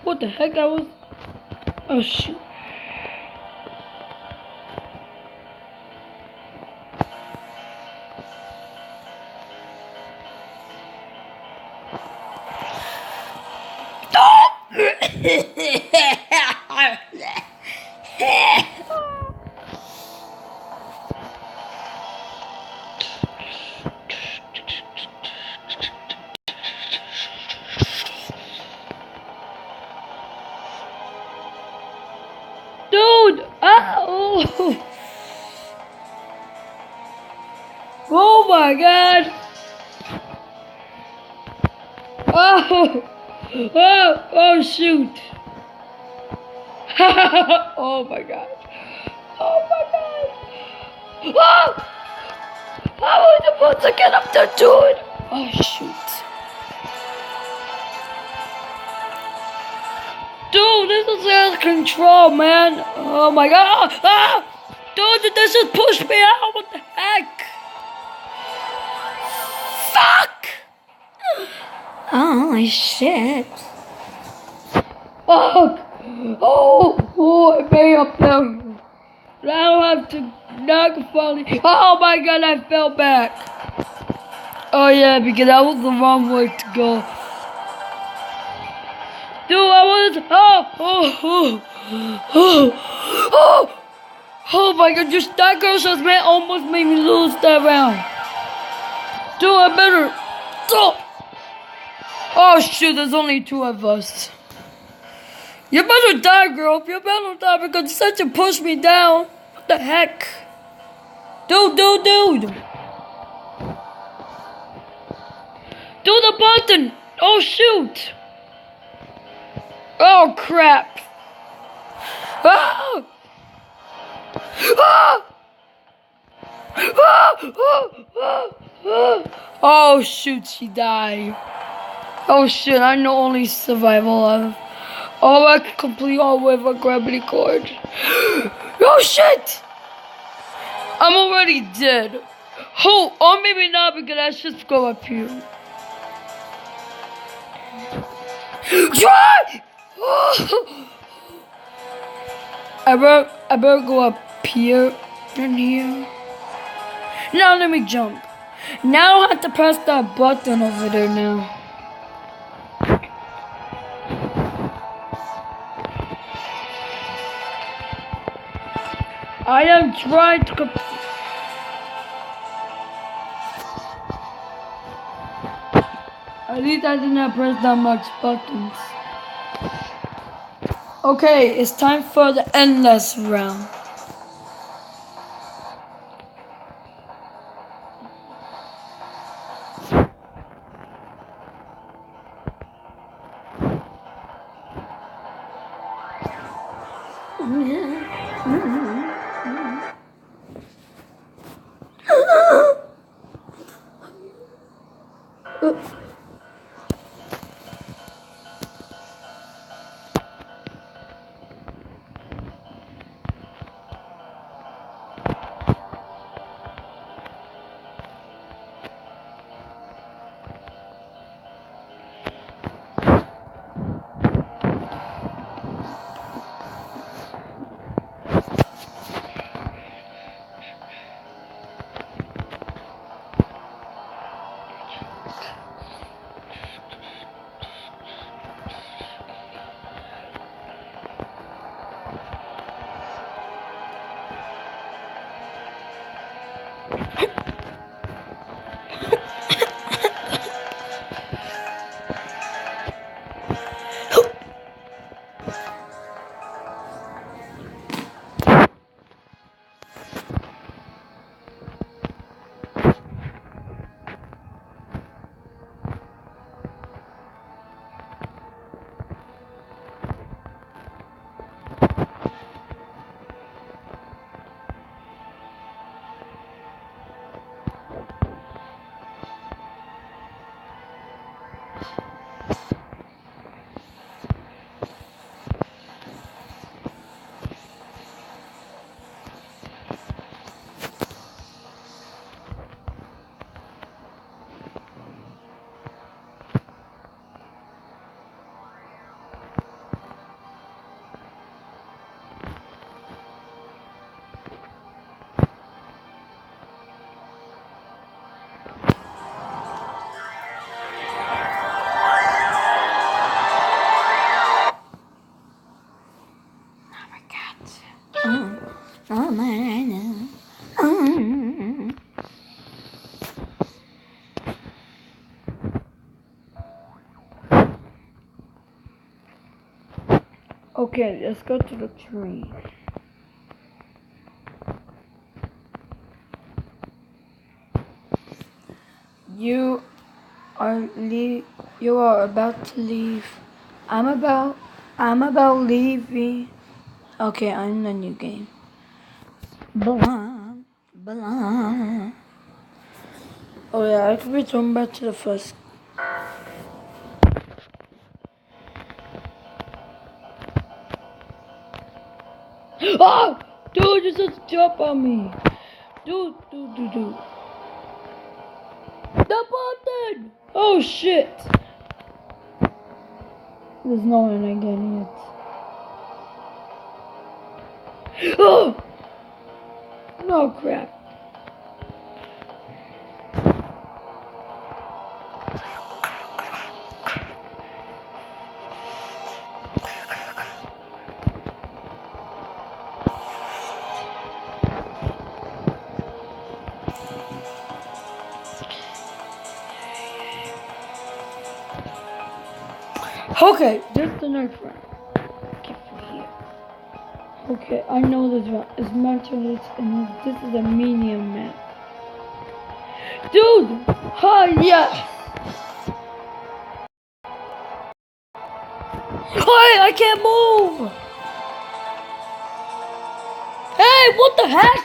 What the heck? I was. Oh shoot. Dude! Oh! Oh my god! Oh! Oh shoot! Oh my god! Oh my god! Oh! How was I supposed to get up there, dude? Oh shoot! Dude, this is out of control, man! Oh my god! Ah! Dude, this just pushed me out! What the heck? Fuck! Holy shit. Fuck! Oh, it made up there. Now I have to knock finally. Oh my god, I fell back. Oh yeah, because that was the wrong way to go. Dude, I was. Oh my god, just that girl just almost made me lose that round. Dude, I better. Oh shoot, there's only two of us. You better die, girl. You better die because you said to push me down. What the heck? Dude. Do the button. Oh shoot. Oh crap. Ah! Ah! Oh shoot, she died. Oh shit, I know only survival of. Oh, I can complete all with a gravity cord. Oh shit! I'm already dead. Oh, or maybe not because let's just go up here. Try! I better go up here and here. Now let me jump. Now I have to press that button over there now. I am trying to At least I did not press that much buttons. Okay, it's time for the endless round. Okay, let's go to the tree. You are about to leave. I'm about leaving. Okay, I'm in the new game. Blah, blah. Oh yeah, I can return back to the first. Oh! Dude, you just jump on me. Dude. The button! Oh shit! There's no one getting it. Oh! No crap. Okay, there's the next one. Get from here. Okay, I know this one. It's mental, and this is a medium map. Dude! Hi, yes! Hi, I can't move! Hey, what the heck?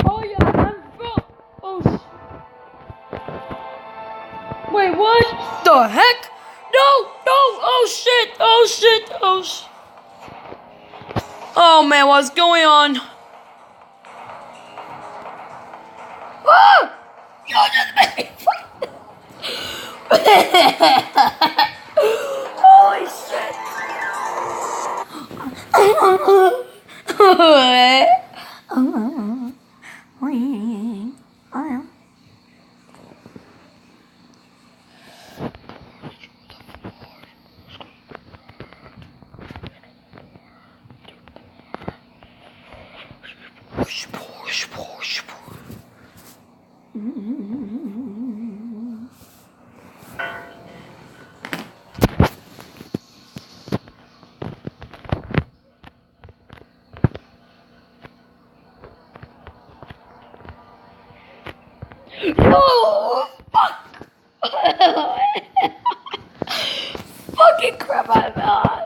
Oh yeah, I'm from. Oh wait, what? The heck? No! Oh shit! Oh man, what's going on? Ah! You just made me holy shit! No! Fuck! Fucking crap, I'm on.